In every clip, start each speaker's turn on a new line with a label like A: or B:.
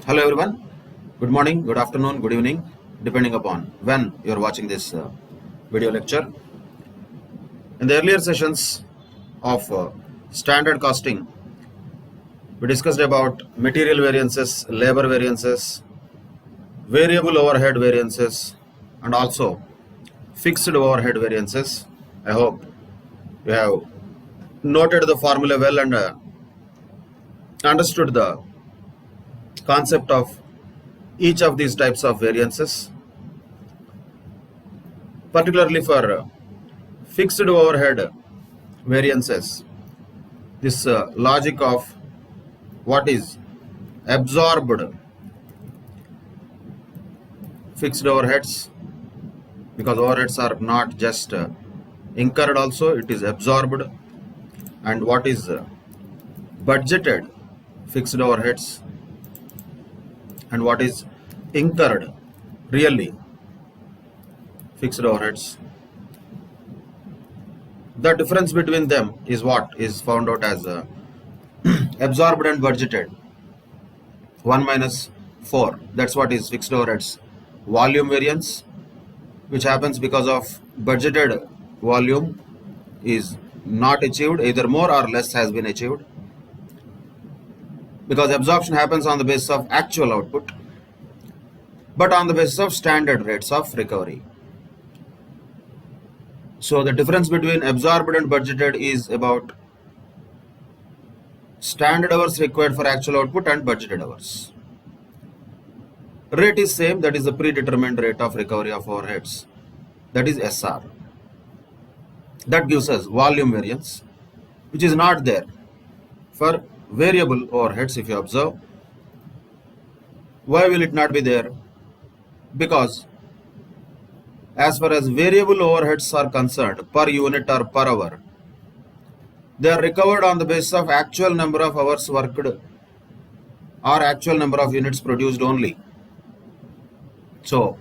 A: Hello everyone. Good morning, good afternoon, good evening, depending upon when you are watching this video lecture. In the earlier sessions of standard costing, we discussed about material variances, labor variances, variable overhead variances, and also fixed overhead variances. I hope you have noted the formula well and understood the concept of each of these types of variances, particularly for fixed overhead variances. This logic of what is absorbed fixed overheads, because overheads are not just incurred, also it is absorbed, and what is budgeted fixed overheads and what is incurred really fixed overheads. The difference between them is what is found out as absorbed and budgeted. 1 minus 4, that's what is fixed overheads volume variance, which happens because of budgeted volume is not achieved, either more or less has been achieved, because absorption happens on the basis of actual output but on the basis of standard rates of recovery. So the difference between absorbed and budgeted is about standard hours required for actual output and budgeted hours. Rate is same, that is the predetermined rate of recovery of overheads, that is SR. That gives us volume variance, which is not there for variable overheads. If you observe, why will it not be there? Because as far as variable overheads are concerned, per unit or per hour, they are recovered on the basis of actual number of hours worked or actual number of units produced only. So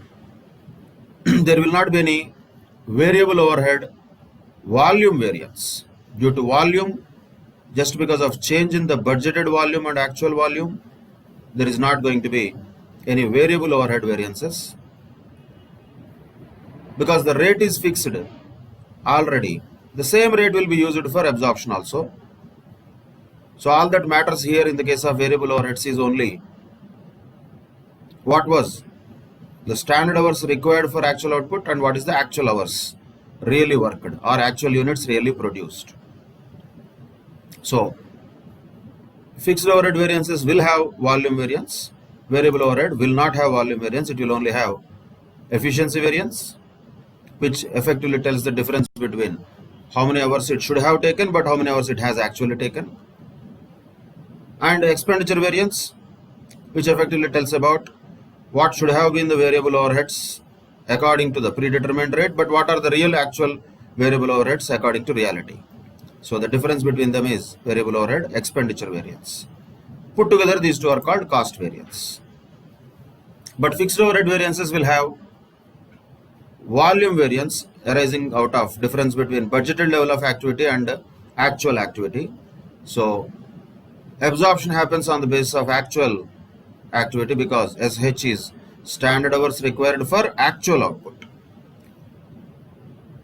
A: there will not be any variable overhead volume variance. Due to volume, just because of change in the budgeted volume and actual volume, there is not going to be any variable overhead variances, because the rate is fixed already. The same rate will be used for absorption also. So all that matters here in the case of variable overheads is only what was the standard hours required for actual output and what is the actual hours really worked or actual units really produced. So fixed overhead variances will have volume variance, variable overhead will not have volume variance, it will only have efficiency variance, which effectively tells the difference between how many hours it should have taken but how many hours it has actually taken, and expenditure variance, which effectively tells about what should have been the variable overheads according to the predetermined rate, but what are the real actual variable overheads according to reality. So the difference between them is variable overhead, expenditure variance. Put together, these two are called cost variance. But fixed overhead variances will have volume variance arising out of difference between budgeted level of activity and actual activity. So absorption happens on the basis of actual activity, because SH is standard hours required for actual output.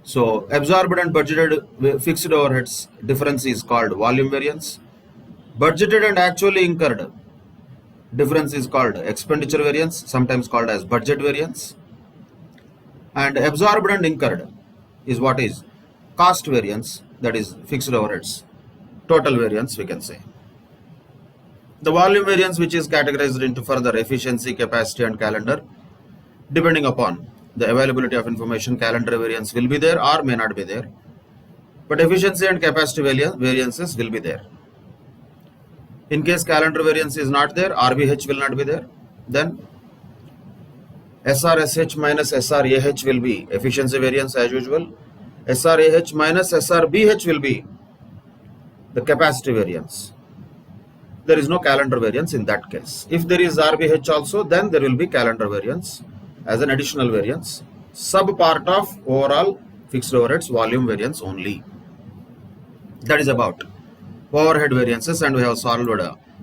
A: So absorbed and budgeted fixed overheads difference is called volume variance. Budgeted and actually incurred difference is called expenditure variance, sometimes called as budget variance. And absorbed and incurred is what is cost variance, that is fixed overheads total variance, we can say. The volume variance, which is categorized into further efficiency, capacity and calendar, depending upon the availability of information, calendar variance will be there or may not be there, but efficiency and capacity variances will be there. In case calendar variance is not there, RVH will not be there, then SRSH minus SRAH will be efficiency variance as usual. SRAH minus SRBH will be the capacity variance. There is no calendar variance in that case. If there is RBH also, then there will be calendar variance as an additional variance, sub part of overall fixed overheads volume variance only. That is about overhead variances, and we have solved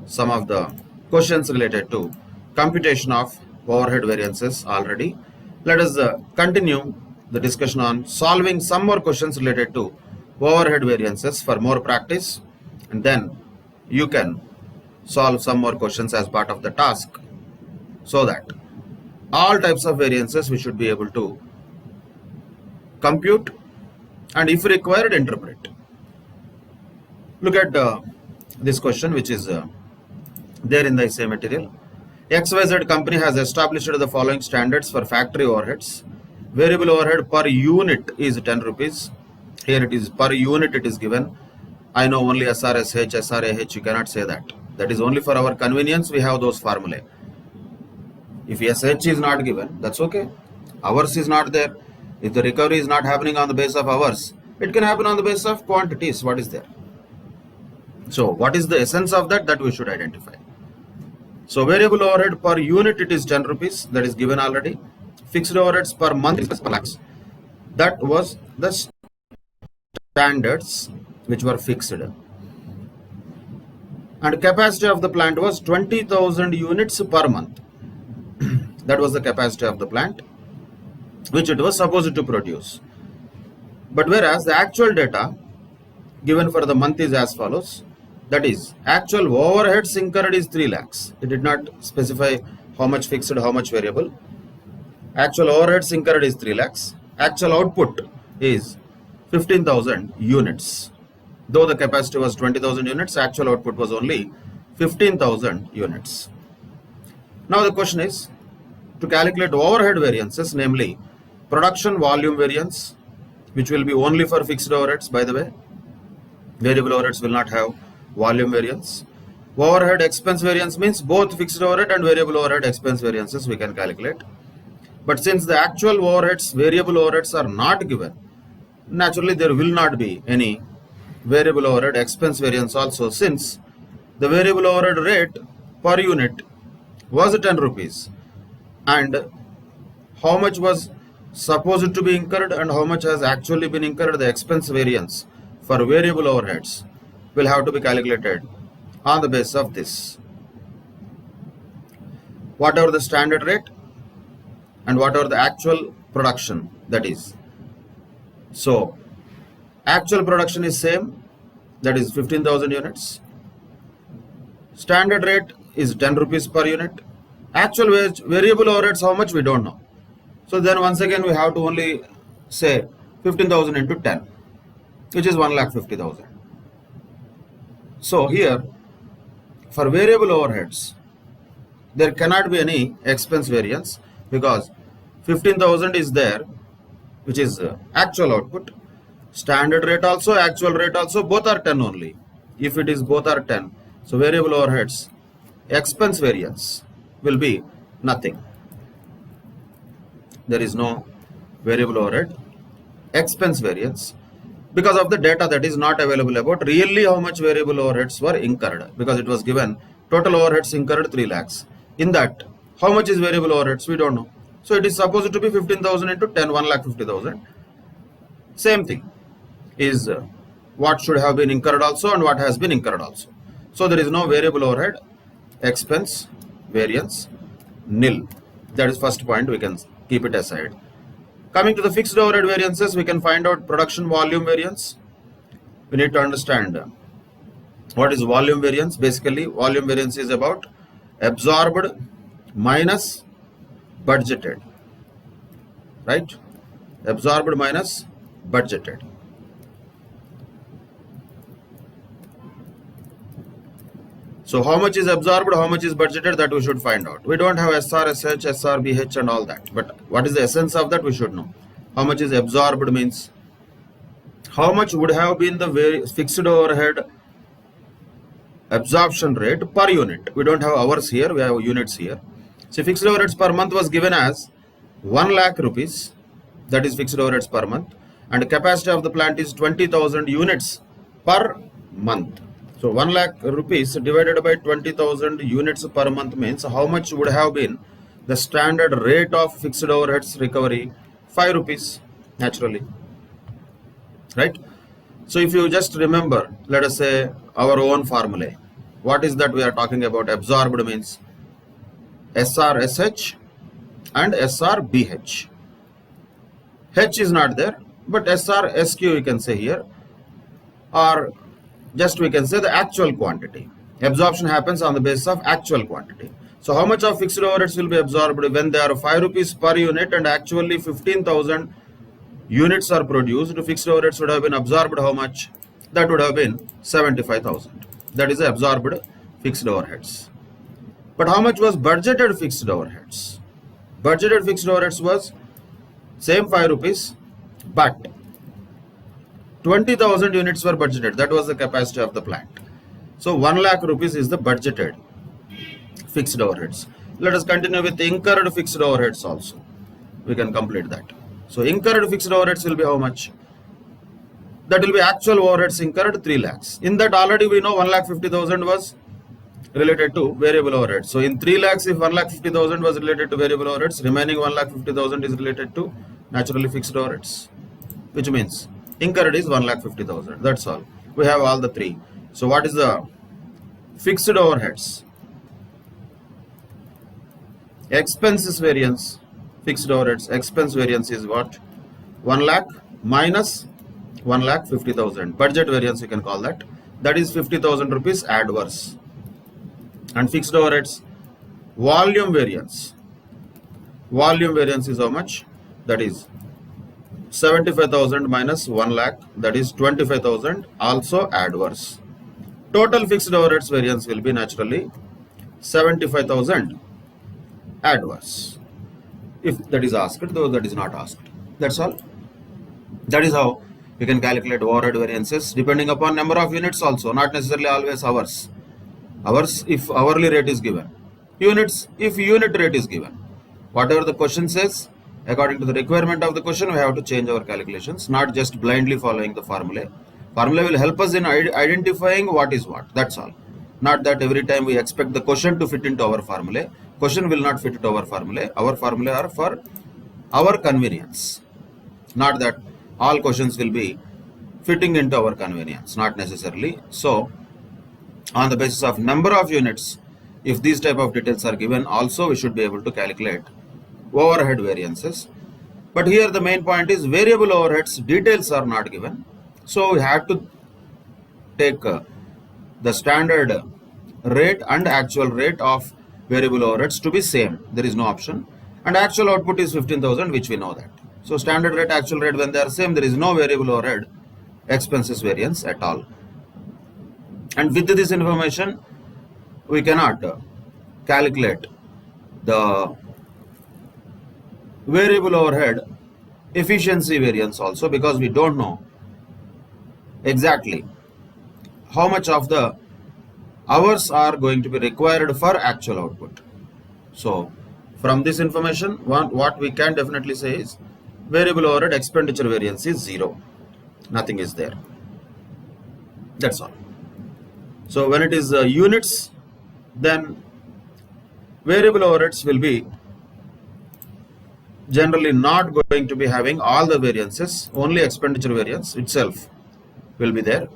A: some of the questions related to computation of overhead variances already. Let us continue the discussion on solving some more questions related to overhead variances for more practice, and then you can solve some more questions as part of the task, so that all types of variances we should be able to compute and if required interpret. Look at this question which is there in the essay material. XYZ company has established the following standards for factory overheads. Variable overhead per unit is 10 rupees. Here it is per unit it is given. I know only SRSH, SRAH, you cannot say that. That is only for our convenience, we have those formulae. If SH is not given, that's okay. Hours is not there. If the recovery is not happening on the basis of hours, it can happen on the basis of quantities, what is there. So what is the essence of that? That we should identify. So variable overhead per unit it is 10 rupees, that is given already. Fixed overheads per month is per lakhs. That was the standards which were fixed. And capacity of the plant was 20,000 units per month. That was the capacity of the plant which it was supposed to produce. But whereas the actual data given for the month is as follows. That is, actual overheads incurred is 3 lakhs. It did not specify how much fixed, how much variable. Actual overheads incurred is 3 lakhs. Actual output is 15,000 units. Though the capacity was 20,000 units, actual output was only 15,000 units. Now the question is to calculate overhead variances, namely production volume variance, which will be only for fixed overheads, by the way. Variable overheads will not have volume variance. Overhead expense variance means both fixed overhead and variable overhead expense variances we can calculate. But since the actual overheads, variable overheads are not given, naturally there will not be any variable overhead expense variance also, since the variable overhead rate per unit was 10 rupees and how much was supposed to be incurred and how much has actually been incurred, the expense variance for variable overheads will have to be calculated on the basis of this. Whatever the standard rate and whatever the actual production, that is. So actual production is same, that is 15,000 units. Standard rate is 10 rupees per unit. Actual variable overheads how much we don't know. So then once again we have to only say 15,000 into 10, which is 1,50,000. So here for variable overheads there cannot be any expense variance because 15,000 is there, which is actual output. Standard rate also, actual rate also, both are 10 only. If it is both are 10, so variable overheads expense variance will be nothing. There is no variable overhead expense variance because of the data that is not available about really how much variable overheads were incurred, because it was given total overheads incurred 3 lakhs. In that, how much is variable overheads we don't know. So it is supposed to be 15,000 into 10, 1,50,000. Same thing is what should have been incurred also and what has been incurred also. So there is no variable overhead expense variance, nil. That is first point, we can keep it aside. Coming to the fixed overhead variances, we can find out production volume variance. We need to understand what is volume variance. Basically, volume variance is about absorbed minus budgeted, right? Absorbed minus budgeted. So how much is absorbed, how much is budgeted, that we should find out. We don't have SRSH, SRBH and all that, but what is the essence of that we should know. How much is absorbed means how much would have been the fixed overhead absorption rate per unit. We don't have hours here, we have units here. So fixed overheads per month was given as 1 lakh rupees, that is fixed overheads per month, and capacity of the plant is 20,000 units per month. So 1 lakh rupees divided by 20,000 units per month means how much would have been the standard rate of fixed overheads recovery? 5 rupees naturally, right? So if you just remember, let us say our own formula, what is that we are talking about? Absorbed means SRSH and SRBH. H is not there, but SRSQ you can say here, or just we can say the actual quantity. Absorption happens on the basis of actual quantity. So how much of fixed overheads will be absorbed when there are 5 rupees per unit and actually 15,000 units are produced? Fixed overheads would have been absorbed how much? That would have been 75,000. That is the absorbed fixed overheads. But how much was budgeted fixed overheads? Budgeted fixed overheads was same 5 rupees, but 20,000 units were budgeted. That was the capacity of the plant. So 1 lakh rupees is the budgeted fixed overheads. Let us continue with incurred fixed overheads also. We can complete that. So incurred fixed overheads will be how much? That will be actual overheads incurred 3 lakhs. In that already we know 1,50,000 was related to variable overheads. So in 3 lakhs, if 1,50,000 was related to variable overheads, remaining 1,50,000 is related to naturally fixed overheads, which means incurred is 1,50,000. That's all. We have all the three. So what is the fixed overheads? Expenses variance, fixed overheads, expense variance is what? 1 lakh minus 1,50,000. Budget variance you can call that. That is 50,000 rupees adverse. And fixed overheads, volume variance. Volume variance is how much? That is 75,000 minus 1 lakh, that is 25,000, also adverse. Total fixed overheads variance will be naturally 75,000 adverse. If that is asked, though that is not asked. That's all. That is how we can calculate overhead variances depending upon number of units also, not necessarily always hours. Hours if hourly rate is given. Units if unit rate is given. Whatever the question says, according to the requirement of the question, we have to change our calculations, not just blindly following the formula. Formula will help us in identifying what is what. That's all. Not that every time we expect the question to fit into our formula. Question will not fit into our formula. Our formula are for our convenience. Not that all questions will be fitting into our convenience. Not necessarily. So, on the basis of number of units, if these type of details are given, also we should be able to calculate overhead variances. But here the main point is variable overheads details are not given. So we have to take the standard rate and actual rate of variable overheads to be same. There is no option. And actual output is 15,000, which we know that. So standard rate, actual rate, when they are same, there is no variable overhead expenses variance at all. And with this information, we cannot calculate the variable overhead efficiency variance also, because we don't know exactly how much of the hours are going to be required for actual output. So from this information, what we can definitely say is variable overhead expenditure variance is 0. Nothing is there. That's all. So when it is units, then variable overheads will be generally not going to be having all the variances, only expenditure variance itself will be there.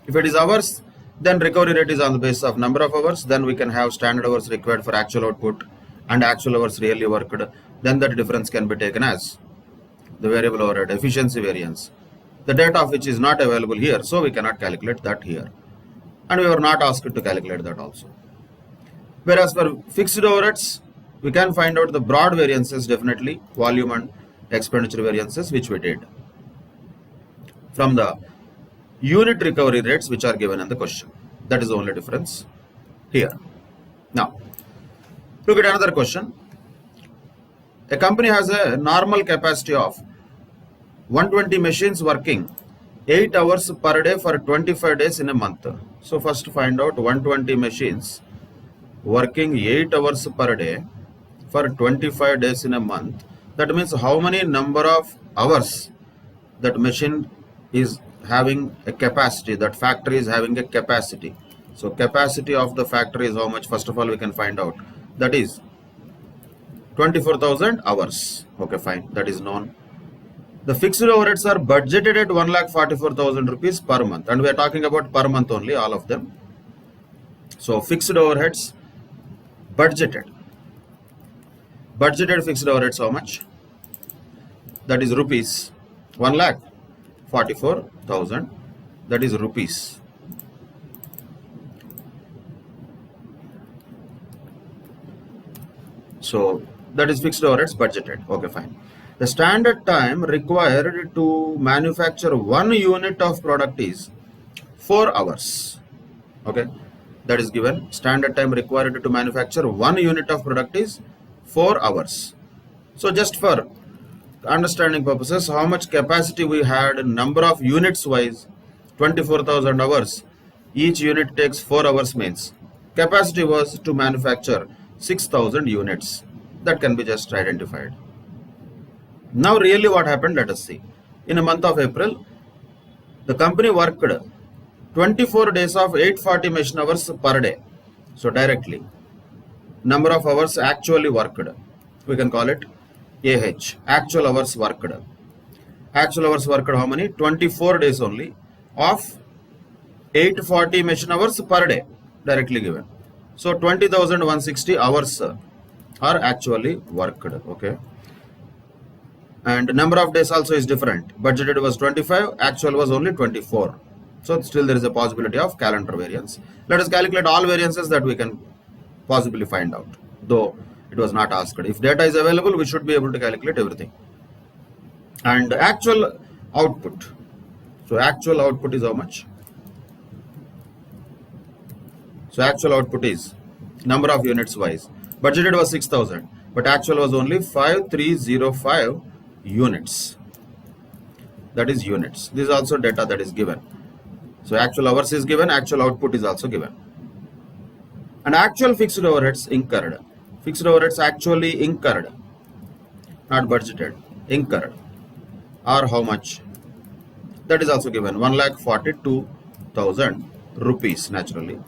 A: If it is hours, then recovery rate is on the basis of number of hours. Then we can have standard hours required for actual output and actual hours really worked. Then that difference can be taken as the variable overhead efficiency variance, the data of which is not available here, so we cannot calculate that here. And we were not asked to calculate that also. Whereas for fixed overheads, we can find out the broad variances, definitely volume and expenditure variances, which we did from the unit recovery rates which are given in the question. That is the only difference here. Now, look at another question. A company has a normal capacity of 120 machines working 8 hours per day for 25 days in a month. So first find out 120 machines working 8 hours per day for 25 days in a month. That means how many number of hours that machine is having a capacity, that factory is having a capacity. So capacity of the factory is how much? First of all, we can find out. That is 24,000 hours. Okay, fine. That is known. The fixed overheads are budgeted at 1,44,000 rupees per month. And we are talking about per month only, all of them. So fixed overheads budgeted Budgeted fixed overheads how much? That is rupees 1,44,000. That is rupees. So that is fixed overheads budgeted. Okay, fine. The standard time required to manufacture 1 unit of product is 4 hours. Okay, that is given. Standard time required to manufacture 1 unit of product is 4 hours. So just for understanding purposes, how much capacity we had, number of units wise, 24,000 hours. Each unit takes 4 hours means capacity was to manufacture 6,000 units. That can be just identified. Now really what happened, let us see. In a month of April, the company worked 24 days of 840 machine hours per day. So directly, number of hours actually worked, we can call it AH, actual hours worked. Actual hours worked how many? 24 days only of 840 machine hours per day, directly given. So 20,160 hours are actually worked. Okay. And number of days also is different. Budgeted was 25, actual was only 24. So still there is a possibility of calendar variance. Let us calculate all variances that we can possibly find out, though it was not asked. If data is available, we should be able to calculate everything. And actual output. So actual output is how much? So actual output is number of units wise. Budgeted was 6,000, but actual was only 5,305 units. That is units. This is also data that is given. So actual hours is given, actual output is also given. And actual fixed overheads incurred. Fixed overheads actually incurred, not budgeted, incurred, are how much? That is also given, 1,42,000 rupees naturally.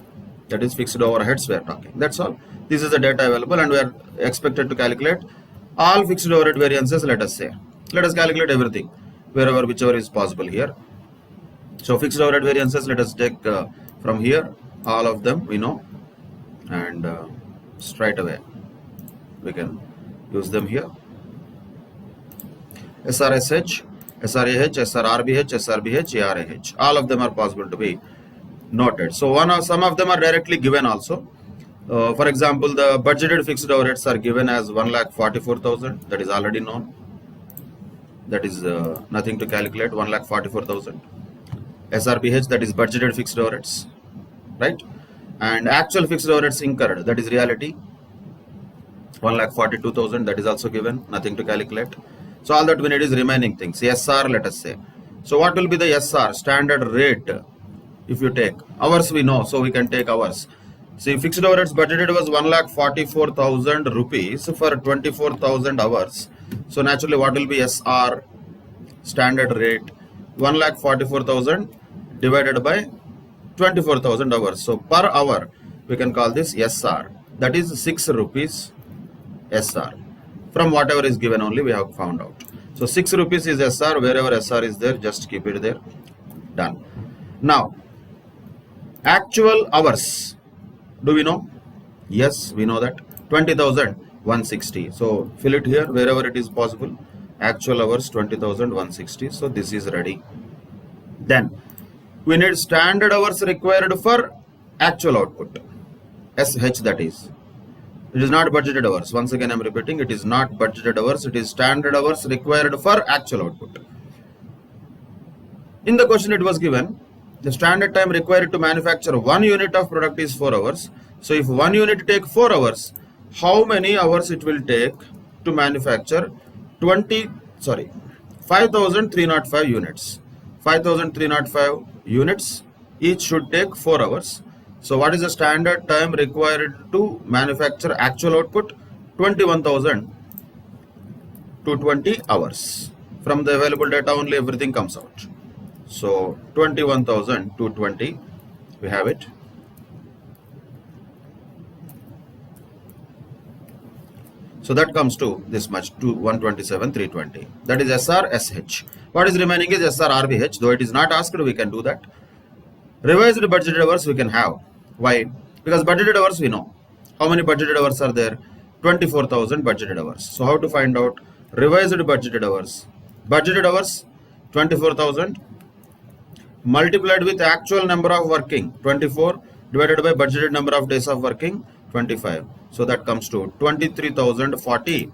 A: That is fixed overheads we are talking. That's all. This is the data available and we are expected to calculate all fixed overhead variances, let us say. Let us calculate everything, wherever, whichever is possible here. So fixed overhead variances, let us take from here, all of them we know, and straight away we can use them here. SRSH, SRAH, SRRBH, SRBH, ARAH. All of them are possible to be noted. So some of them are directly given also. For example, the budgeted fixed overheads are given as 1,44,000. That is already known. That is nothing to calculate. 1,44,000. SRBH, that is budgeted fixed overheads, right? And actual fixed overheads incurred, that is reality. 1,42,000. That is also given. Nothing to calculate. So all that we need is remaining things. SR, let us say. So what will be the SR? Standard rate. If you take hours, we know, so we can take hours. See, fixed overheads budgeted was 1,44,000 rupees for 24,000 hours. So naturally, what will be SR? Standard rate 1,44,000 divided by 24,000 hours. So per hour, we can call this SR. That is 6 rupees SR. From whatever is given only, we have found out. So 6 rupees is SR. Wherever SR is there, just keep it there. Done. Now, actual hours. Do we know? Yes, we know that. 20,160. So fill it here wherever it is possible. Actual hours 20,160. So this is ready. Then we need standard hours required for actual output. SH, that is. It is not budgeted hours. Once again, I am repeating, it is not budgeted hours. It is standard hours required for actual output. In the question it was given, the standard time required to manufacture 1 unit of product is 4 hours. So if 1 unit take 4 hours, how many hours it will take to manufacture 5,305 units. 5,305 units, each should take 4 hours. So what is the standard time required to manufacture actual output? 21,220 hours. From the available data only everything comes out. So 21,220, we have it. So that comes to this much, to 127,320. That is SR, SH. What is remaining is SR, RBH. Though it is not asked, we can do that. Revised budgeted hours we can have. Why? Because budgeted hours we know. How many budgeted hours are there? 24,000 budgeted hours. So how to find out revised budgeted hours? Budgeted hours 24,000 multiplied with actual number of working 24 divided by budgeted number of days of working 25. So that comes to 23,040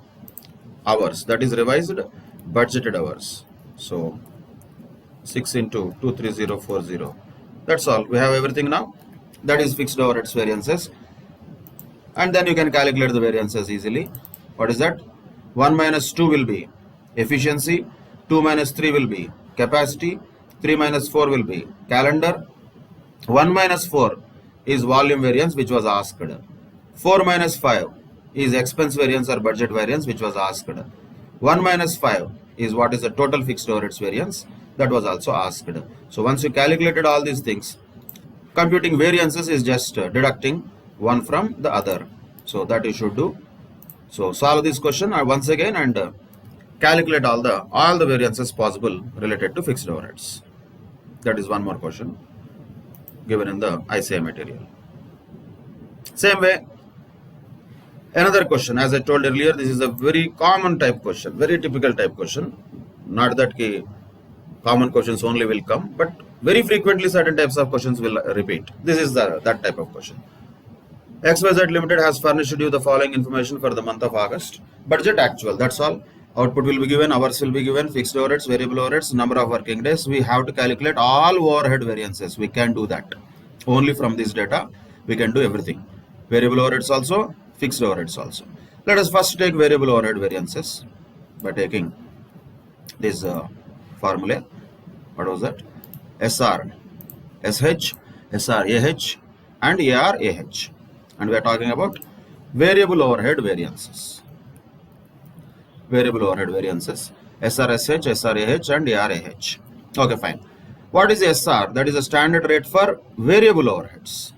A: hours. That is revised budgeted hours. So 6 into 23040. That's all. We have everything now. That is fixed overheads variances. And then you can calculate the variances easily. What is that? 1 minus 2 will be efficiency, 2 minus 3 will be capacity, 3 minus 4 will be calendar, 1 minus 4 is volume variance which was asked, 4 minus 5 is expense variance or budget variance which was asked, 1 minus 5 is what is the total fixed overheads variance that was also asked. So once you calculated all these things, computing variances is just deducting one from the other. So that you should do. So solve this question once again and calculate all the variances possible related to fixed overheads. That is one more question given in the ICI material. Same way, another question, as I told earlier, this is a very common type question, very typical type question. Not that common questions only will come, but very frequently certain types of questions will repeat. This is that type of question. XYZ Limited has furnished you the following information for the month of August. Budget actual, that's all. Output will be given, hours will be given, fixed overheads, variable overheads, number of working days. We have to calculate all overhead variances. We can do that. Only from this data, we can do everything. Variable overheads also, fixed overheads also. Let us first take variable overhead variances by taking this formula. What was that? SR, SH, SR, AH and AR, AH. And we are talking about variable overhead variances. Variable overhead variances, SRSH, SRAH and ARAH. Okay, fine. What is SR? That is a standard rate for variable overheads.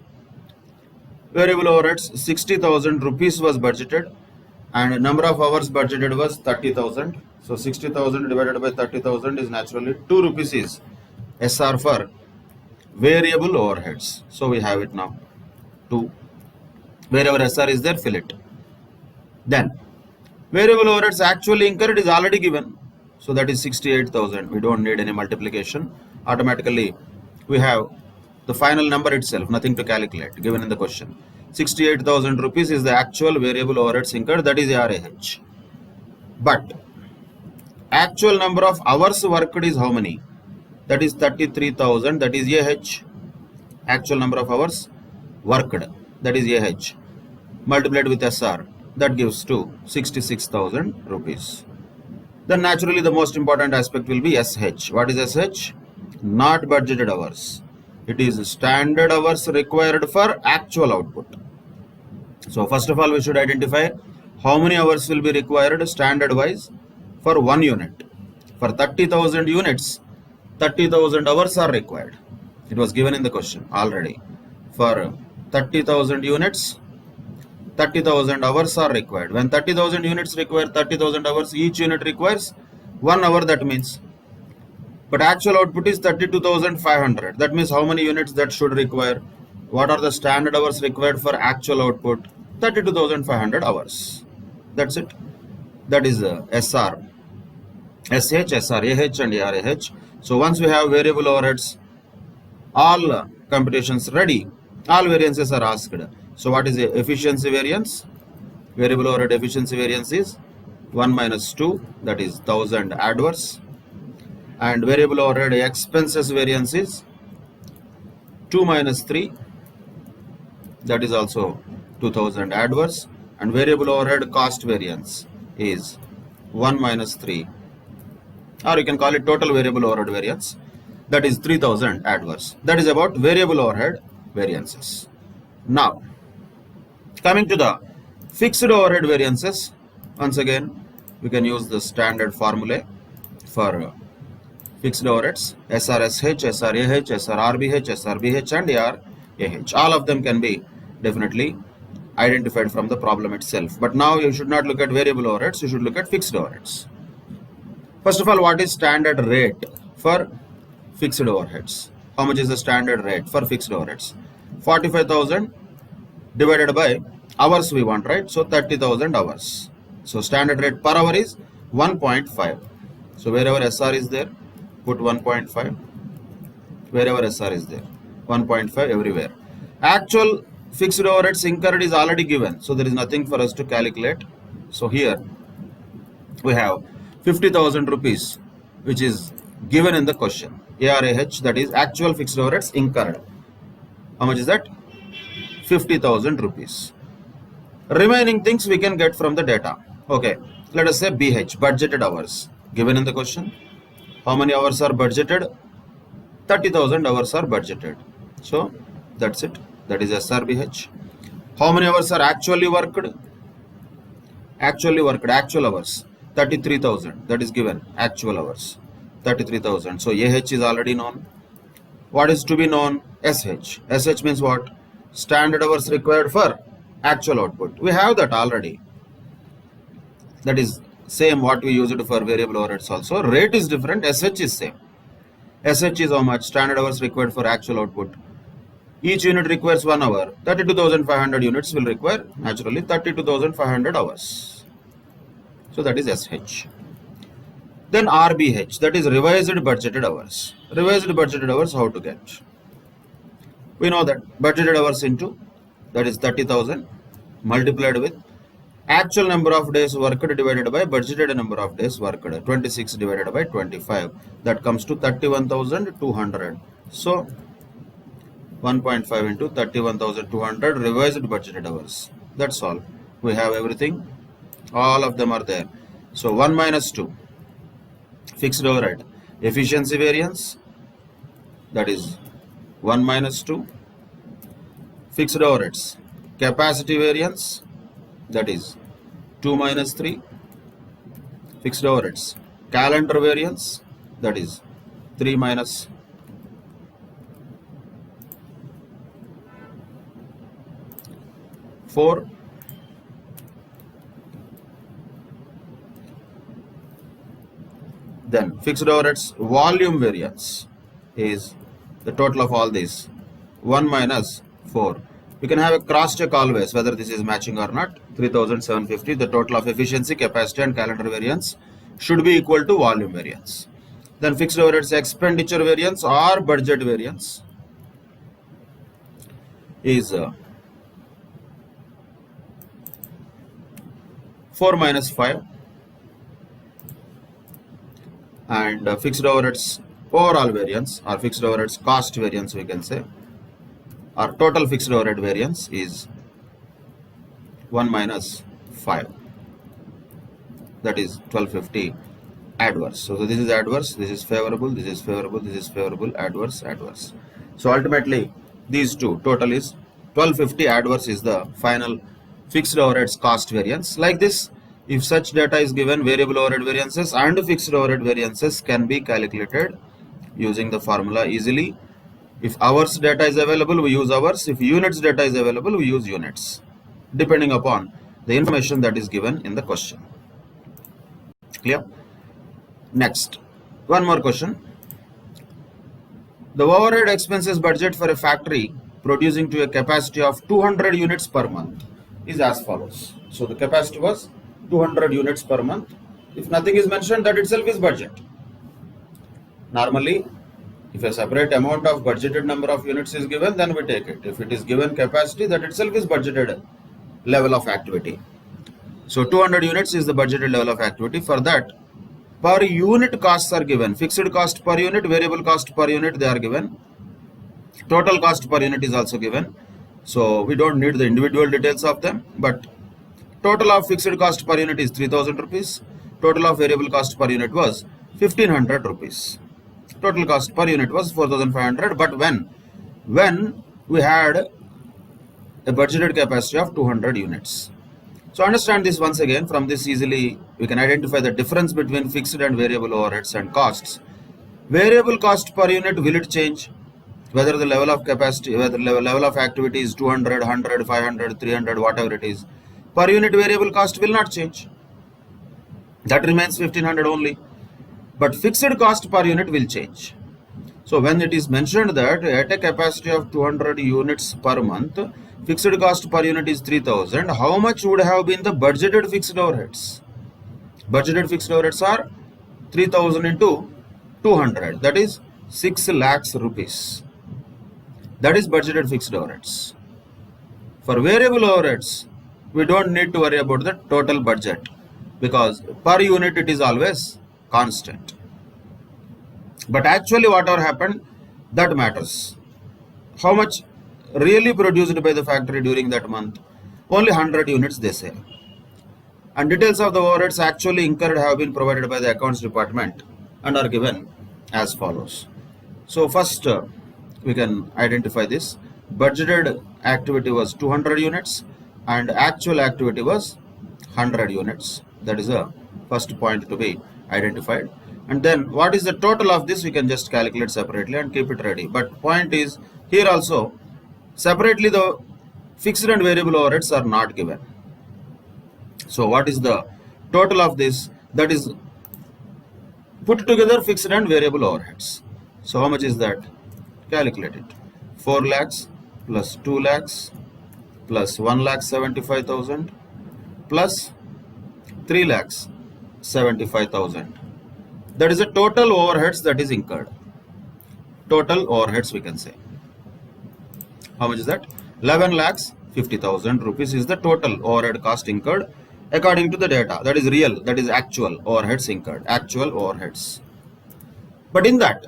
A: Variable overheads, 60,000 rupees was budgeted and number of hours budgeted was 30,000. So 60,000 divided by 30,000 is naturally 2 rupees is SR for variable overheads. So we have it now. 2. Wherever SR is there, fill it. Then variable overheads actually incurred is already given. So that is 68,000. We don't need any multiplication. Automatically we have the final number itself, nothing to calculate, given in the question. 68,000 rupees is the actual variable overheads incurred, that is ARAH. But actual number of hours worked is how many? That is 33,000, that is AH. Actual number of hours worked, that is AH, multiplied with SR, that gives to 66,000 rupees. Then naturally the most important aspect will be SH. What is SH? Not budgeted hours. It is standard hours required for actual output. So first of all, we should identify how many hours will be required standard wise for 1 unit. For 30,000 units, 30,000 hours are required. It was given in the question already. For 30,000 units, 30,000 hours are required. When 30,000 units require 30,000 hours, each unit requires 1 hour, that means. But actual output is 32,500. That means how many units that should require? What are the standard hours required for actual output? 32,500 hours. That's it. That is SR, SH, SR, AH and ARAH. So once we have variable overheads, all computations ready, all variances are asked. So what is the efficiency variance? Variable overhead efficiency variance is 1 minus 2, that is 1000 adverse. And variable overhead expenses variance is 2 minus 3, that is also 2000 adverse. And variable overhead cost variance is 1 minus 3, or you can call it total variable overhead variance, that is 3000 adverse. That is about variable overhead variances. Now coming to the fixed overhead variances, once again we can use the standard formula for fixed overheads: SRSH, SRAH, SRRBH, SRBH and ARAH. All of them can be definitely identified from the problem itself. But now you should not look at variable overheads, you should look at fixed overheads. First of all, what is standard rate for fixed overheads? How much is the standard rate for fixed overheads? 45,000 divided by Hours we want, right? So 30,000 hours. So standard rate per hour is 1.5. So wherever SR is there, put 1.5. Wherever SR is there, 1.5 everywhere. Actual fixed overheads incurred is already given, so there is nothing for us to calculate. So here we have 50,000 rupees, which is given in the question. ARAH, that is actual fixed overheads incurred. How much is that? 50,000 rupees. Remaining things we can get from the data. Okay, let us say BH, budgeted hours, given in the question. How many hours are budgeted? 30,000 hours are budgeted. So that's it. That is SRBH. How many hours are actually worked? Actual hours. 33,000. That is given. Actual hours. 33,000. So AH is already known. What is to be known? SH. SH means what? Standard hours required for actual output. We have that already. That is same what we use it for variable overheads also. Rate is different. SH is same. SH is how much? Standard hours required for actual output. Each unit requires 1 hour. 32,500 units will require naturally 32,500 hours. So that is SH. Then RBH, that is revised budgeted hours. Revised budgeted hours, how to get? We know that budgeted hours into, that is 30,000 multiplied with actual number of days worked divided by budgeted number of days worked. 26 divided by 25. That comes to 31,200. So 1.5 into 31,200 revised budgeted hours. That's all. We have everything. All of them are there. So 1 minus 2. Fixed overhead. Efficiency variance. That is 1 minus 2. Fixed overheads. Capacity variance. That is 2 minus 3. Fixed overheads. Calendar variance. That is 3 minus 4. Then fixed overheads volume variance is the total of all these. 1 minus 4. You can have a cross check always whether this is matching or not. 3,750. The total of efficiency, capacity and calendar variance should be equal to volume variance. Then fixed overheads expenditure variance or budget variance is 4 minus 5. And fixed overheads overall variance or fixed overheads cost variance, we can say, or total fixed overhead variance is 1 minus 5. That is 1250 adverse. So this is adverse, this is favorable, this is favorable, this is favorable, adverse, adverse. So ultimately these two total is 1250 adverse is the final fixed overheads cost variance. Like this, if such data is given, variable overhead variances and fixed overhead variances can be calculated using the formula easily. If hours data is available, we use hours. If units data is available, we use units, depending upon the information that is given in the question. Clear? Next, one more question. The overhead expenses budget for a factory producing to a capacity of 200 units per month is as follows. So the capacity was 200 units per month. If nothing is mentioned, that itself is budget. Normally, if a separate amount of budgeted number of units is given, then we take it. If it is given capacity, that itself is budgeted level of activity. So 200 units is the budgeted level of activity. For that, per unit costs are given. Fixed cost per unit, variable cost per unit, they are given. Total cost per unit is also given. So we don't need the individual details of them, but total of fixed cost per unit is 3,000 rupees. Total of variable cost per unit was 1,500 rupees. Total cost per unit was 4,500. But when we had a budgeted capacity of 200 units. So understand this once again. From this easily we can identify the difference between fixed and variable overheads and costs. Variable cost per unit, will it change? Whether the level of capacity, whether the level of activity is 200, 100, 500, 300, whatever it is. Per unit variable cost will not change. That remains 1,500 only. But fixed cost per unit will change. So when it is mentioned that at a capacity of 200 units per month, fixed cost per unit is 3000, how much would have been the budgeted fixed overheads? Budgeted fixed overheads are 3000 into 200, that is 6 lakhs rupees. That is budgeted fixed overheads. For variable overheads, we don't need to worry about the total budget because per unit it is always constant. But actually whatever happened, that matters. How much really produced by the factory during that month? Only 100 units they say. And details of the overheads actually incurred have been provided by the accounts department and are given as follows. So first we can identify this. Budgeted activity was 200 units and actual activity was 100 units. That is the first point to be identified. And then what is the total of this, we can just calculate separately and keep it ready. But point is, here also separately the fixed and variable overheads are not given. So what is the total of this? That is put together fixed and variable overheads. So how much is that? Calculate it. 4 lakhs plus 2 lakhs plus 1,75,000 plus 3 lakhs 75,000. That is the total overheads that is incurred. Total overheads we can say. How much is that? 11 lakhs 50,000 rupees is the total overhead cost incurred according to the data. That is real, that is actual overheads incurred, actual overheads. But in that,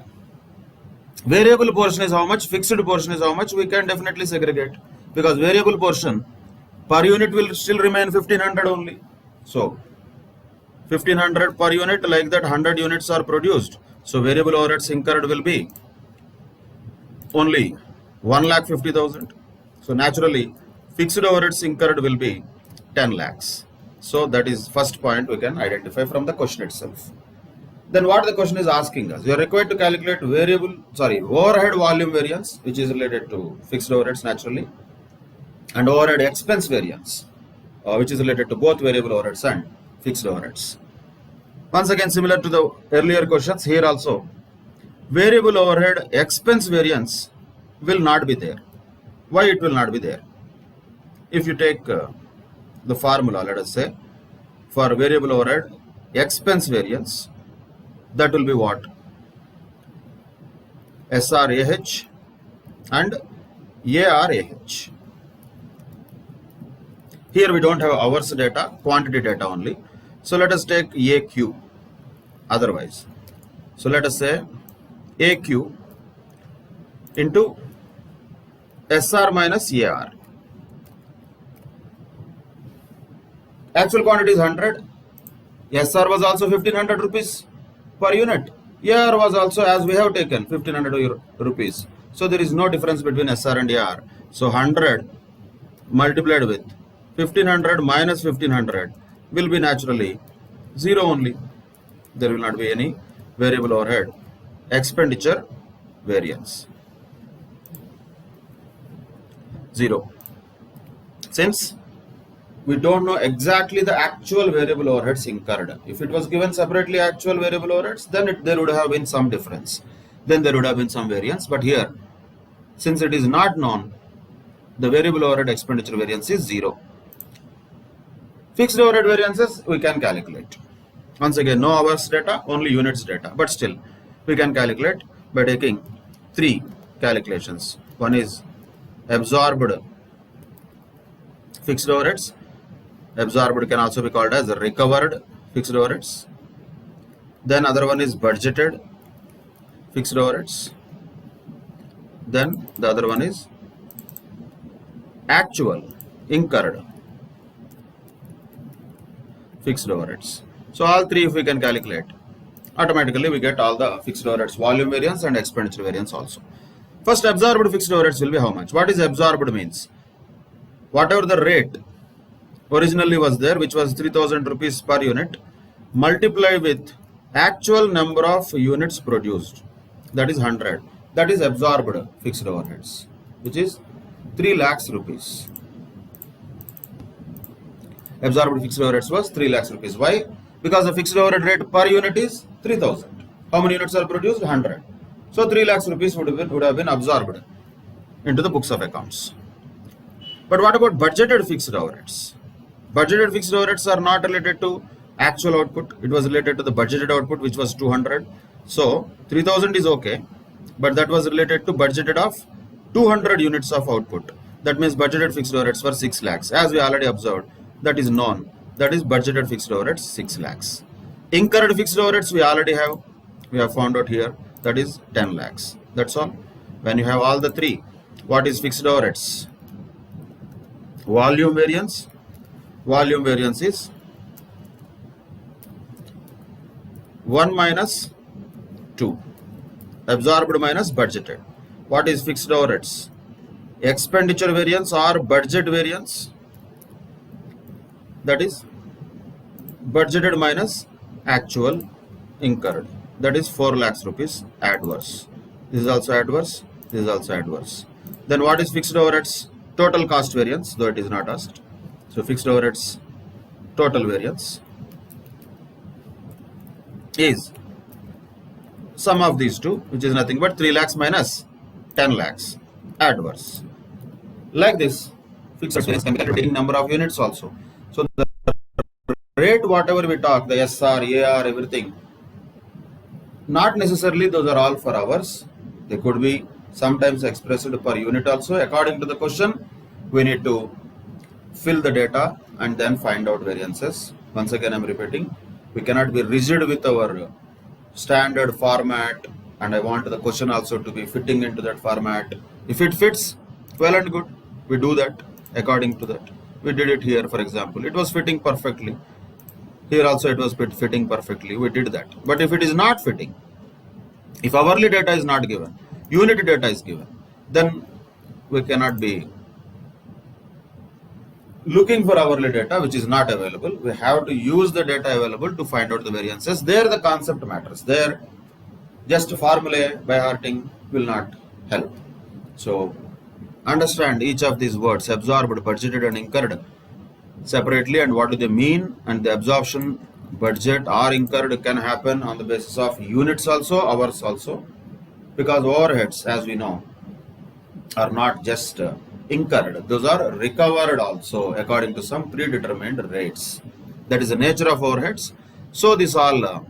A: variable portion is how much, fixed portion is how much, we can definitely segregate. Because variable portion per unit will still remain 1500 only. So 1500 per unit, like that 100 units are produced. So variable overheads incurred will be only 1,50,000. So naturally fixed overheads incurred will be 10 lakhs. So that is first point we can identify from the question itself. Then what the question is asking us, we are required to calculate overhead volume variance, which is related to fixed overheads naturally, and overhead expense variance, which is related to both variable overheads and fixed overheads. Once again, similar to the earlier questions, here also variable overhead expense variance will not be there. Why it will not be there? If you take the formula, let us say, for variable overhead expense variance, that will be what? SRAH and ARAH. Here we don't have hours data, quantity data only. So let us take AQ otherwise. So let us say AQ into SR minus AR. Actual quantity is 100. SR was also 1500 rupees per unit. AR was also, as we have taken, 1500 rupees. So there is no difference between SR and AR. So 100 multiplied with 1500 minus 1500 will be naturally 0 only. There will not be any variable overhead expenditure variance. 0. Since we don't know exactly the actual variable overheads incurred. If it was given separately actual variable overheads, then there would have been some difference. Then there would have been some variance. But here, since it is not known, the variable overhead expenditure variance is 0. Fixed overhead variances we can calculate. Once again, no hours data, only units data. But still, we can calculate by taking 3 calculations. One is absorbed fixed overheads. Absorbed can also be called as recovered fixed overheads. Then other one is budgeted fixed overheads. Then the other one is actual incurred fixed overheads. So all 3 if we can calculate, automatically we get all the fixed overheads volume variance and expenditure variance also. First, absorbed fixed overheads will be how much? What is absorbed means? Whatever the rate originally was there, which was 3000 rupees per unit, multiply with actual number of units produced, that is 100. That is absorbed fixed overheads, which is 3 lakhs rupees. Absorbed fixed overheads was 3 lakhs rupees. Why? Because the fixed overhead rate per unit is 3000. How many units are produced? 100. So 3 lakhs rupees would have been absorbed into the books of accounts. But what about budgeted fixed overheads? Budgeted fixed overheads are not related to actual output. It was related to the budgeted output, which was 200. So 3000 is okay, but that was related to budgeted of 200 units of output. That means budgeted fixed overheads for 6 lakhs. As we already observed, that is known. That is budgeted fixed overheads 6 lakhs. Incurred fixed overheads we already have. We have found out here. That is 10 lakhs. That's all. When you have all the three, what is fixed overheads? Volume variance. Volume variance is 1 minus 2. Absorbed minus budgeted. What is fixed overheads? Expenditure variance or budget variance. That is budgeted minus actual incurred. That is 4 lakhs rupees adverse. This is also adverse. This is also adverse. Then what is fixed overheads? Total cost variance, though it is not asked. So fixed overheads total variance is sum of these two, which is nothing but 3 lakhs minus 10 lakhs adverse. Like this, fixed variance can be calculated in number of units also. So the rate, whatever we talk, the SR, AR, everything, not necessarily those are all for hours. They could be sometimes expressed per unit also. According to the question, we need to fill the data and then find out variances. Once again, I am repeating, we cannot be rigid with our standard format, and I want the question also to be fitting into that format. If it fits, well and good, we do that according to that. We did it here, for example, it was fitting perfectly. Here also it was fitting perfectly, we did that. But if it is not fitting, if hourly data is not given, unit data is given, then we cannot be looking for hourly data which is not available. We have to use the data available to find out the variances. There the concept matters. There just formulae by hearting will not help. So understand each of these words, absorbed, budgeted and incurred, separately, and what do they mean. And the absorption, budget or incurred can happen on the basis of units also, hours also, because overheads, as we know, are not just incurred, those are recovered also according to some predetermined rates. That is the nature of overheads. So these all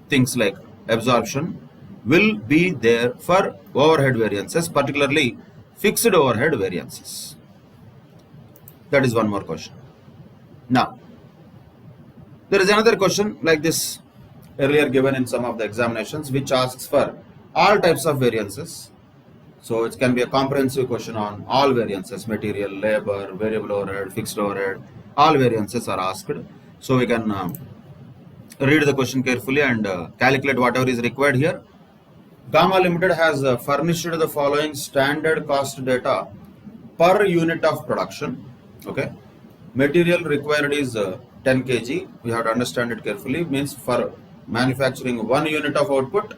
A: things like absorption will be there for overhead variances, particularly fixed overhead variances. That is one more question. Now, there is another question like this earlier given in some of the examinations, which asks for all types of variances. So it can be a comprehensive question on all variances, material, labor, variable overhead, fixed overhead, all variances are asked. So we can read the question carefully and calculate whatever is required here. Gamma Limited has furnished the following standard cost data per unit of production. Okay, material required is 10 kg. We have to understand it carefully. Means for manufacturing 1 unit of output,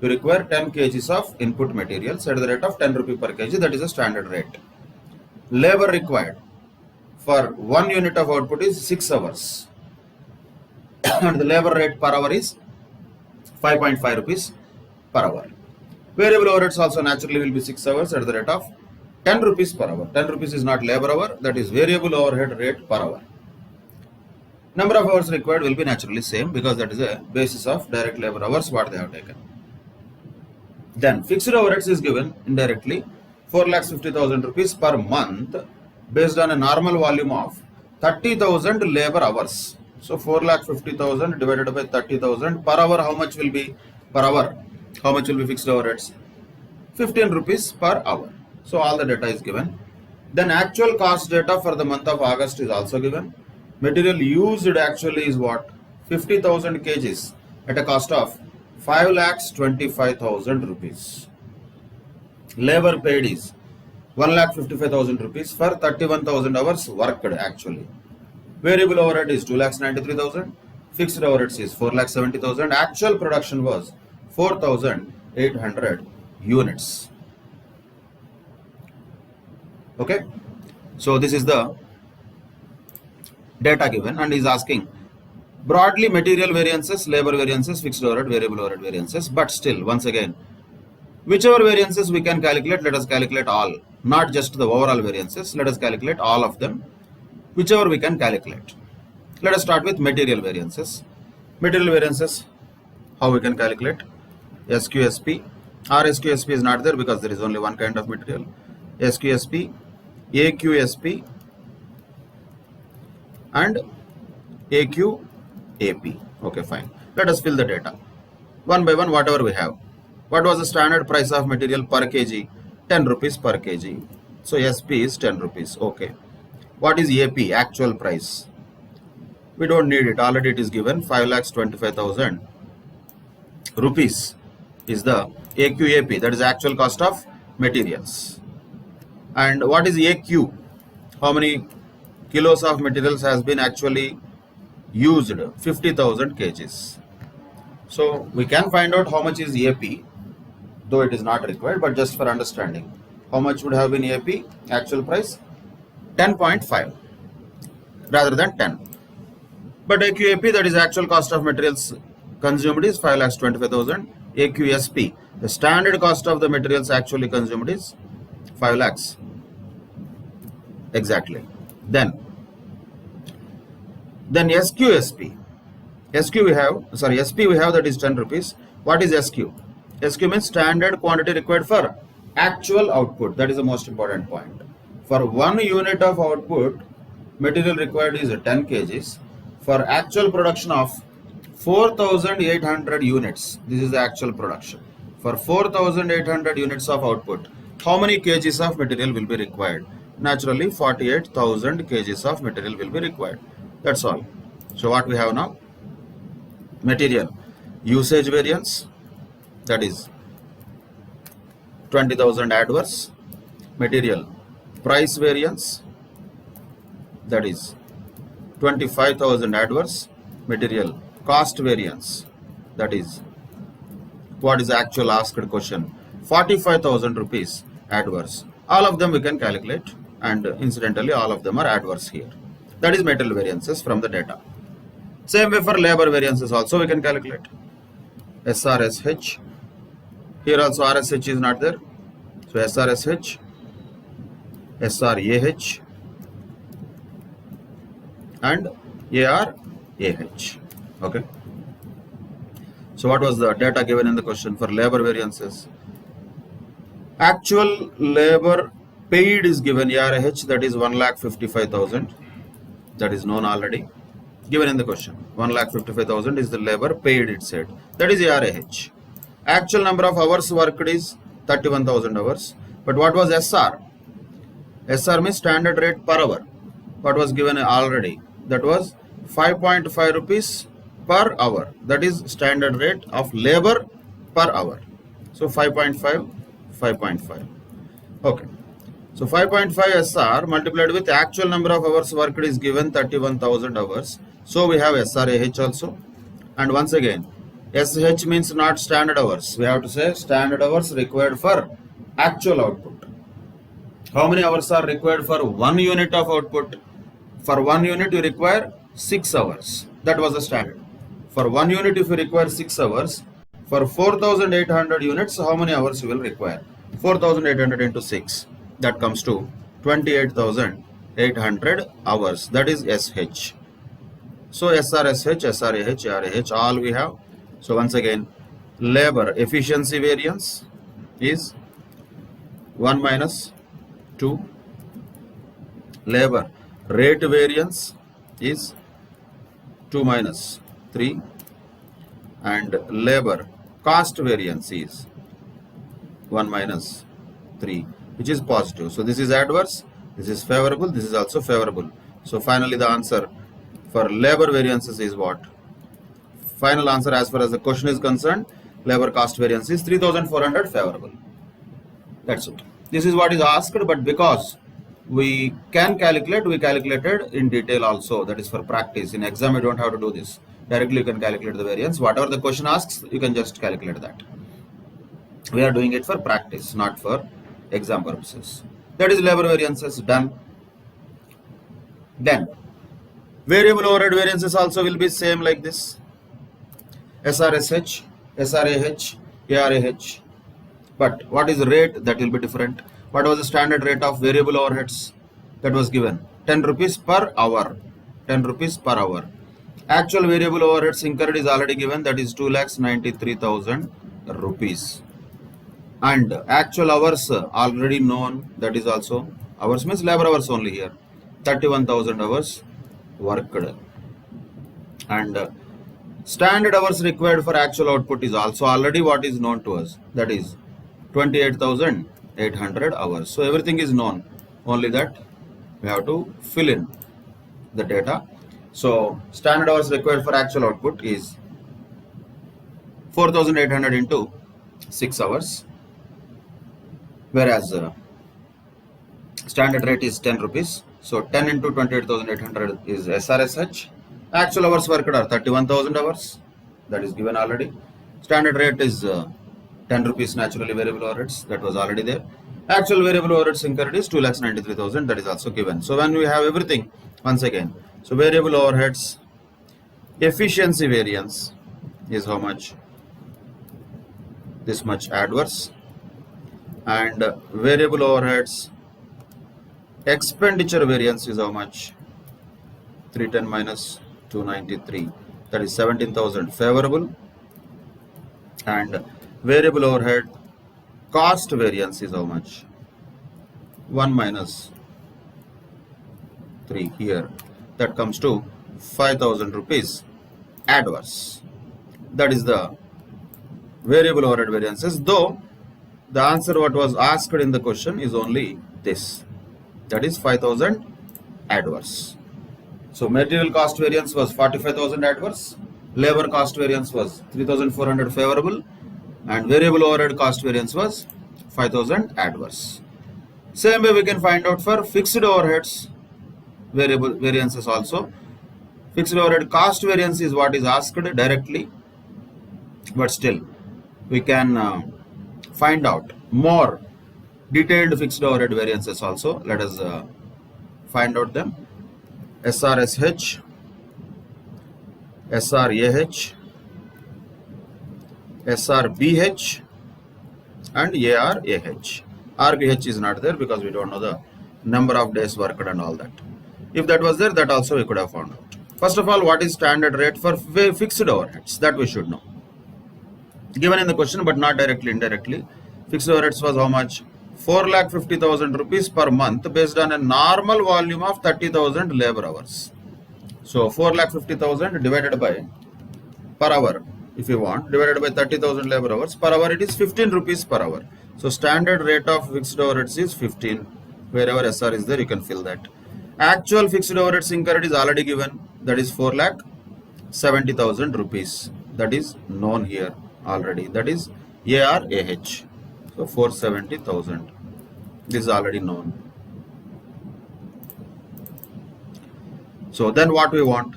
A: you require 10 kgs of input materials at the rate of 10 rupee per kg. That is a standard rate. Labor required for 1 unit of output is 6 hours. And the labor rate per hour is 5.5 rupees per hour. Variable overheads also naturally will be 6 hours at the rate of 10 rupees per hour. 10 rupees is not labor hour, that is variable overhead rate per hour. Number of hours required will be naturally same, because that is a basis of direct labor hours what they have taken. Then fixed overheads is given indirectly 4,50,000 rupees per month based on a normal volume of 30,000 labor hours. So 4,50,000 divided by 30,000 per hour, how much will be per hour? How much will be fixed overheads? 15 rupees per hour. So all the data is given. Then actual cost data for the month of August is also given. Material used actually is what? 50,000 kgs at a cost of 5,25,000 rupees. Labor paid is 1,55,000 rupees for 31,000 hours worked actually. Variable overhead is 2,93,000. Fixed overheads is 4,70,000. Actual production was 4,800 units. Okay. So this is the data given, and is asking broadly material variances, labor variances, fixed overhead, variable overhead variances. But still, once again, Whichever variances we can calculate, let us calculate all, not just the overall variances. Let us calculate all of them, whichever we can calculate. Let us start with material variances. Material variances, how we can calculate? SQSP. RSQSP is not there because there is only one kind of material. SQSP, AQSP and AQAP. Okay, fine. Let us fill the data. One by one, whatever we have. What was the standard price of material per kg? 10 rupees per kg. So SP is 10 rupees. Okay. What is AP? Actual price. We don't need it. Already it is given. 5,25,000 rupees is the AQAP. That is actual cost of materials. And what is AQ? How many kilos of materials has been actually used? 50,000 kgs. So we can find out how much is AP, though it is not required, but just for understanding. How much would have been AP? Actual price 10.5 rather than 10. But AQAP, that is actual cost of materials consumed, is 5,25,000. AQSP, the standard cost of the materials actually consumed, is 5 lakhs. Exactly. Then SQSP. SP we have, that is 10 rupees. What is SQ? SQ means standard quantity required for actual output. That is the most important point. For 1 unit of output, material required is 10 kgs. For actual production of 4,800 units, this is the actual production. For 4,800 units of output, how many kgs of material will be required? Naturally, 48,000 kgs of material will be required. That's all. So what we have now? Material usage variance, that is 20,000 adverse. Material price variance, that is 25,000 adverse. Material cost variance, that is, what is the actual asked question? 45,000 rupees adverse. All of them we can calculate, and incidentally all of them are adverse here. That is material variances from the data. Same way for labor variances also we can calculate. SRSH. Here also RSH is not there. So SRSH, SRAH and ARAH. Okay. So what was the data given in the question for labor variances? Actual labor paid is given ARAH, that is 1,55,000. That is known already. Given in the question, 1,55,000 is the labor paid, it said. That is ARAH. Actual number of hours worked is 31,000 hours. But what was SR? SR means standard rate per hour. What was given already? That was 5.5 rupees per hour. That is standard rate of labor per hour. So 5.5, 5.5. Okay. So 5.5 SR multiplied with actual number of hours worked is given 31,000 hours. So we have SRAH also. And once again, SH means not standard hours. We have to say standard hours required for actual output. How many hours are required for 1 unit of output? For 1 unit you require 6 hours. That was the standard. For 1 unit if you require 6 hours, for 4,800 units, how many hours you will require? 4,800 into 6. That comes to 28,800 hours. That is SH. So SRSH, SRAH, RAH, all we have. So once again, labor efficiency variance is 1 minus 2. Labor rate variance is 2 minus 3. And labor cost variance is 1 minus 3, which is positive. So this is adverse, this is favorable, this is also favorable. So finally the answer for labor variances is what? Final answer as far as the question is concerned, labor cost variance is 3,400 favorable. That's it. This is what is asked, but because we can calculate, we calculated in detail also. That is for practice. In exam you don't have to do this. Directly you can calculate the variance. Whatever the question asks, you can just calculate that. We are doing it for practice, not for exam purposes. That is labor variances done. Then variable overhead variances also will be same like this. SRSH, SRAH, ARAH. But what is the rate? That will be different. What was the standard rate of variable overheads that was given? 10 rupees per hour. 10 rupees per hour. Actual variable overheads incurred is already given, that is 2,93,000 rupees. And actual hours already known, that is also, hours means labor hours only here, 31,000 hours worked. And standard hours required for actual output is also already what is known to us, that is 28,800 hours. So everything is known, only that we have to fill in the data. So standard hours required for actual output is 4,800 into 6 hours, whereas standard rate is 10 rupees. So 10 into 28,800 is SRSH. Actual hours worked are 31,000 hours. That is given already. Standard rate is 10 rupees naturally variable overheads. That was already there. Actual variable overheads incurred is 2,93,000. That is also given. So when we have everything, once again, so variable overheads, efficiency variance is how much? This much adverse. And variable overheads, expenditure variance is how much? 310 minus 293, that is 17,000 favorable. And variable overhead cost variance is how much? 1 minus 3 here, that comes to 5,000 rupees adverse. That is the variable overhead variances, though the answer what was asked in the question is only this, that is 5,000 adverse. So material cost variance was 45,000 adverse, labor cost variance was 3,400 favorable, and variable overhead cost variance was 5,000 adverse. Same way we can find out for fixed overheads variable variances also. Fixed overhead cost variance is what is asked directly, but still we can find out more detailed fixed overhead variances also. Let us find out them. SRSH, SRAH, SRBH, and ARAH. RBH is not there because we don't know the number of days worked and all that. If that was there, that also we could have found out. First of all, what is standard rate for fixed overheads? That we should know. Given in the question, but not directly, indirectly. Fixed overheads was how much? 4,50,000 rupees per month based on a normal volume of 30,000 labor hours. So 4,50,000 divided by per hour, if you want, divided by 30,000 labor hours per hour, it is 15 rupees per hour. So standard rate of fixed overheads is 15. Wherever SR is there, you can fill that. Actual fixed overheads incurred is already given, that is 4,70,000 rupees. That is known here already. That is ARAH. So 470,000. This is already known. So then what we want?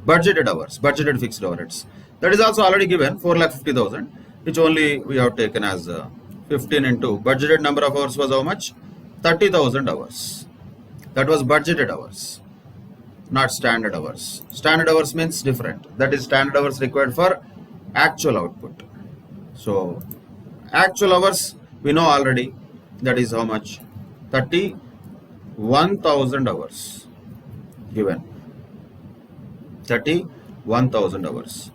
A: Budgeted hours, budgeted fixed overheads. That is also already given, 4,50,000, which only we have taken as 15 into budgeted number of hours was how much? 30,000 hours. That was budgeted hours, not standard hours. Standard hours means different. That is standard hours required for actual output. So actual hours we know already, that is how much? 31,000 hours given. 31,000 hours.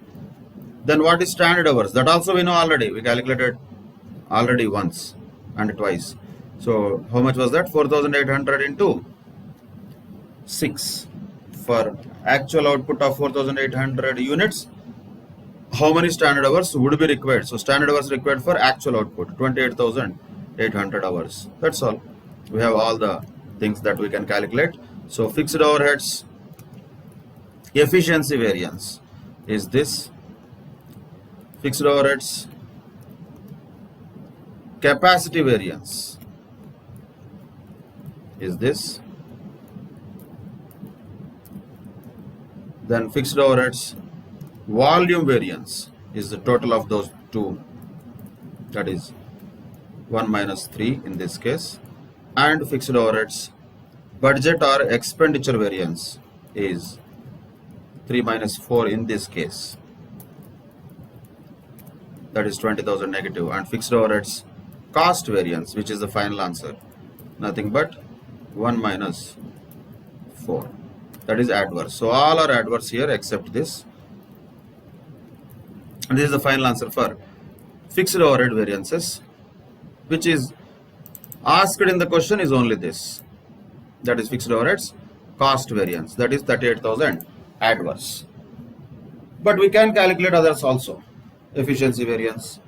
A: Then what is standard hours? That also we know already. We calculated already once and twice. So how much was that? 4,800 into 6. For actual output of 4,800 units, how many standard hours would be required? So standard hours required for actual output, 28,800 hours. That's all. We have all the things that we can calculate. So fixed overheads, efficiency variance is this. Fixed overheads, capacity variance is this. Then fixed overheads, volume variance is the total of those two, that is 1 minus 3 in this case. And fixed overheads, budget or expenditure variance is 3 minus 4 in this case. that is 20,000 negative, and fixed overheads cost variance, which is the final answer, nothing but 1 minus 4, that is adverse. So all are adverse here except this, and this is the final answer for fixed overhead variances, which is asked in the question is only this, that is fixed overheads cost variance, that is 38,000 adverse. But we can calculate others also, efficiency variance,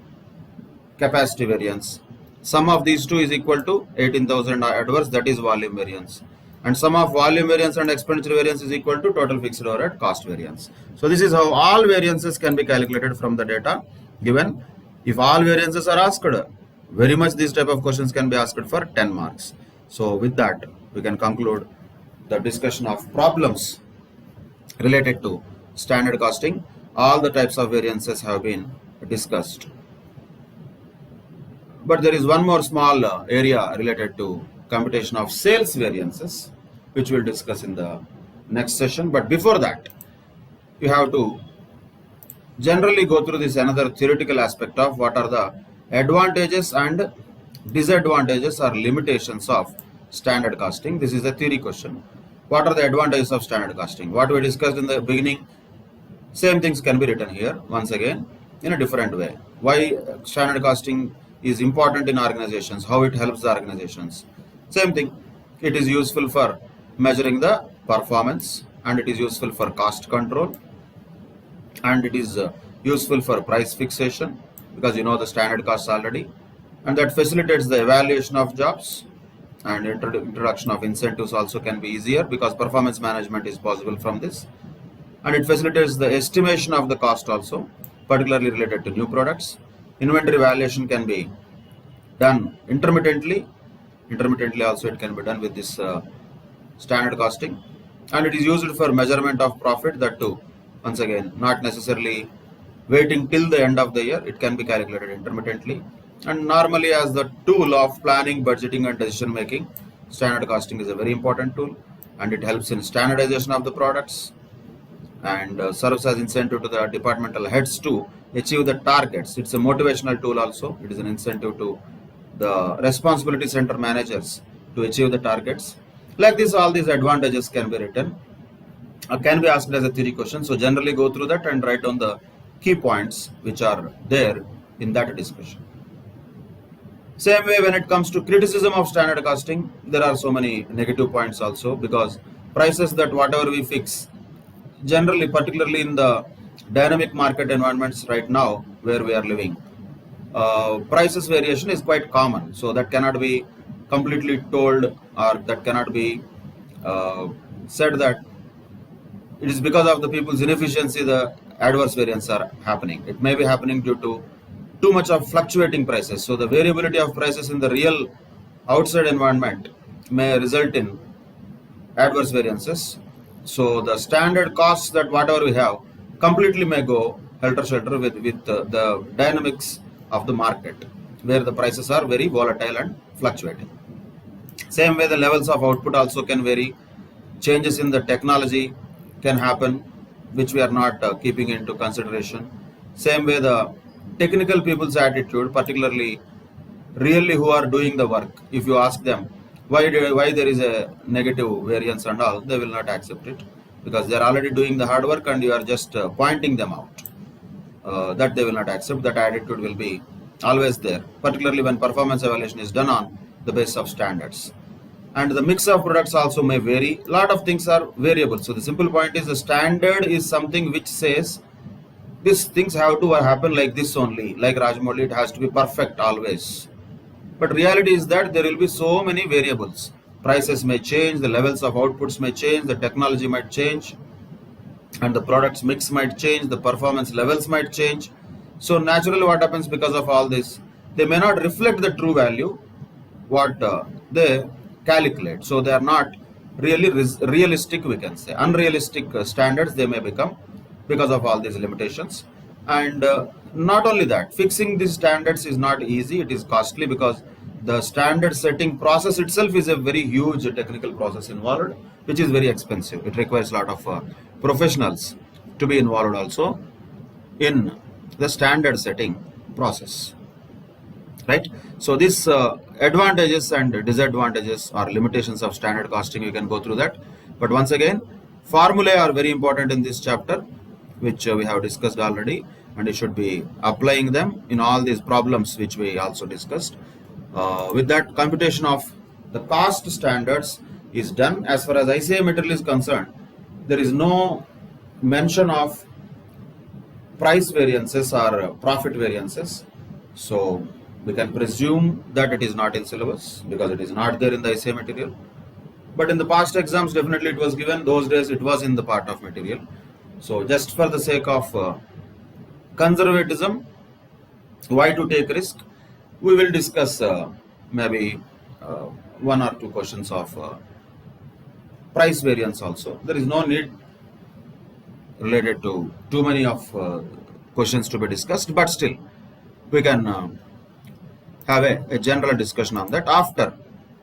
A: capacity variance. Sum of these two is equal to 18,000 adverse, that is volume variance, and sum of volume variance and expenditure variance is equal to total fixed overhead cost variance. So this is how all variances can be calculated from the data given. If all variances are asked, very much these type of questions can be asked for 10 marks. So with that, we can conclude the discussion of problems related to standard costing. All the types of variances have been discussed. But there is one more small area related to computation of sales variances, which we'll discuss in the next session. But before that, you have to generally go through this another theoretical aspect of what are the advantages and disadvantages or limitations of standard costing. This is a theory question. What are the advantages of standard costing? What we discussed in the beginning, same things can be written here once again in a different way. Why standard costing is important in organizations, how it helps the organizations. Same thing, it is useful for measuring the performance, and it is useful for cost control, and it is useful for price fixation because you know the standard costs already, and that facilitates the evaluation of jobs, and introduction of incentives also can be easier because performance management is possible from this, and it facilitates the estimation of the cost also, particularly related to new products. Inventory valuation can be done intermittently also it can be done with this standard costing, and it is used for measurement of profit, that too once again not necessarily waiting till the end of the year, it can be calculated intermittently. And normally as the tool of planning, budgeting and decision making, standard costing is a very important tool, and it helps in standardization of the products and serves as incentive to the departmental heads to achieve the targets. It's a motivational tool also. It is an incentive to the responsibility center managers to achieve the targets. Like this, all these advantages can be written, can be asked as a theory question. So generally go through that and write down the key points which are there in that discussion. Same way when it comes to criticism of standard costing, there are so many negative points also, because prices that whatever we fix, generally particularly in the dynamic market environments right now where we are living, prices variation is quite common, so that cannot be completely told, or that cannot be said that it is because of the people's inefficiency the adverse variance are happening. It may be happening due to too much of fluctuating prices, so the variability of prices in the real outside environment may result in adverse variances. So the standard costs that whatever we have completely may go helter-skelter with the dynamics of the market, where the prices are very volatile and fluctuating. Same way the levels of output also can vary. Changes in the technology can happen, which we are not keeping into consideration. Same way the technical people's attitude, particularly really who are doing the work, if you ask them why there is a negative variance and all, they will not accept it, because they are already doing the hard work and you are just pointing them out. That they will not accept. That attitude will be always there, particularly when performance evaluation is done on the basis of standards. And the mix of products also may vary. A lot of things are variable. So the simple point is the standard is something which says these things have to happen like this only. Like Rajamouli, it has to be perfect always. But reality is that there will be so many variables. Prices may change, the levels of outputs may change, the technology might change, and the products mix might change, the performance levels might change. So naturally what happens because of all this, they may not reflect the true value what they calculate. So they are not really realistic, we can say. Unrealistic standards they may become because of all these limitations. And not only that, fixing these standards is not easy, it is costly, because the standard setting process itself is a very huge technical process involved, which is very expensive. It requires a lot of professionals to be involved also in the standard setting. process, right? So these advantages and disadvantages or limitations of standard costing, you can go through that. But once again, formulae are very important in this chapter, which we have discussed already, and you should be applying them in all these problems which we also discussed. With that, computation of the cost standards is done. As far as ICA material is concerned, there is no mention of price variances or profit variances. So we can presume that it is not in syllabus because it is not there in the ICA material. But in the past exams, definitely it was given. Those days it was in the part of material. So just for the sake of conservatism, why to take risk, we will discuss maybe one or two questions of price variance also. There is no need related to too many of questions to be discussed, but still we can have a general discussion on that after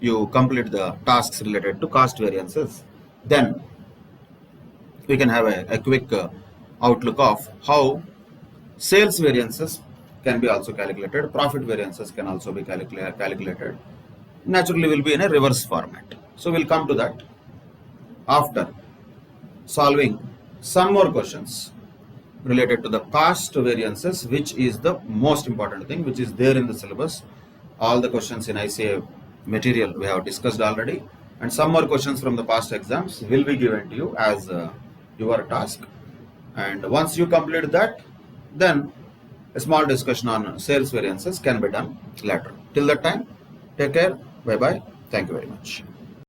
A: you complete the tasks related to cost variances. Then we can have a quick outlook of how sales variances can be also calculated, profit variances can also be calculated. Naturally will be in a reverse format. So we'll come to that after solving some more questions related to the cost variances, which is the most important thing, which is there in the syllabus. All the questions in ICA material we have discussed already, and some more questions from the past exams will be given to you as your task. And once you complete that, then a small discussion on sales variances can be done later. Till that time, take care. Bye bye. Thank you very much.